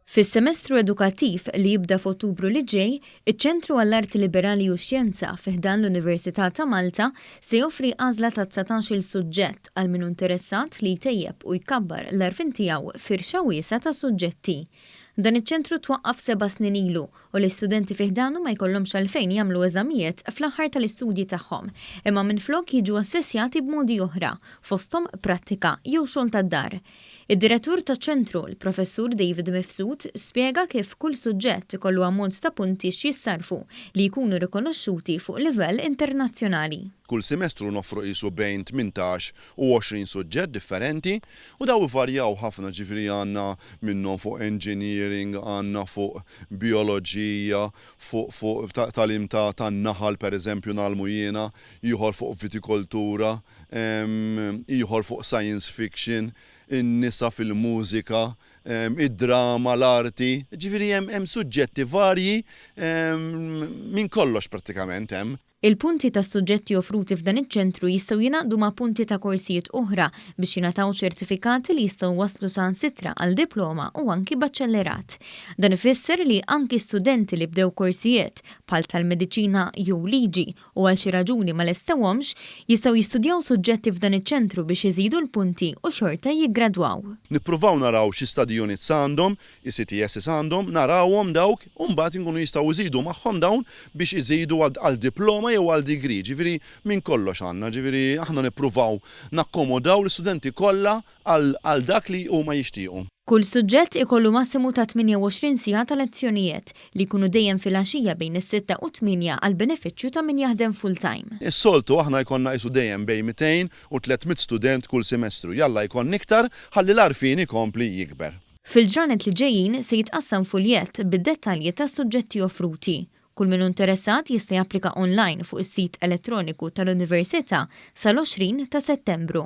Fis-semestru edukattiv li jibda f'Ottubru li ġej, iċ-Ċentru għall-Arti Liberali u x-Xjenza fih dan l-Università ta' Malta se joffri għażla ta' 19-il suġġett għal min interessat li jtejjeb u jkabbar l-għarfien tiegħu firxa wiesa ta' suġġetti. Dan iċ-ċentru twaqqaf 7 snin ilu u l-istudenti fih danu ma jkollhomx għalfejn jagħmlu eżamijiet fl-aħħar tal-istudji tagħhom, imma minflok jiġu assessjati b'modi oħra, fosthom prattika jew xogħol tad-dar. Id-direttur taċ-ċentru, il-professur David Mifsud, spjega kif kull suġġett ikollu ammont ta' punti x'jissarfu li jkunu rikonoxxuti fuq livell internazzjonali. Kull semestru noffru qisu bejn 18 u 20 suġġett differenti u daw ivarjaw ħafna, ġifieri għandna minnhom fuq engineering, għandna fuq bioloġija, fuq tagħlim tan-naħal pereżempju nagħmlu jiena, ieħor fuq vitikoltura, ieħor fuq science fiction, in-nisa fil-mużika, id-drama, l-arti, ġifieri hemm suġġetti varji minn kollox prattikament hemm. Il-punti ta' suġġetti offruti f'dan iċ-ċentru jistgħu jingħaqdu ma' punti ta' korsijiet oħra biex jingħataw ċertifikati li jistgħu waslu sansitra għal diploma u anki b'aċċellerat. Dan ifisser li anki studenti li bdew korsijiet bħal tal-mediċina jew liġi u għal xi raġuni ma lestewhomx jistgħu jistudjaw suġġetti f'dan iċ-ċentru biex iżidu l-punti u xorta jiggradwaw. Nippruvaw naraw xi study units għandhom, CTS għandhom, narawhom dawk u mbagħad inkunu jistgħu jżidu magħhom dawn biex iżidu għal diploma jew għal degree, ġifieri minn kollox għandna, ġifieri aħna nippruvaw nakkomodaw l-istudenti kollha għal dak li huma jixtiequ. Kull suġġett ikollu massimu ta' 28 siegħa ta' lezzjonijiet li jkunu dejjem fil-għaxija bejn is-6 u 8 għal benefiċċju ta' min jaħdem full-time. Is-soltu aħna jkollna qisu dejjem bejn 200 u 300 student kull semestru. Jalla jkun iktar ħalli l-għarfien ikompli jikber. Fil-ġranet li ġejjin se jitqassam fuljett bid-dettalji tas suġġetti offruti. Kull min interessat jista' japplika online fuq is-sit elettroniku tal-Università sal-20 ta' Settembru.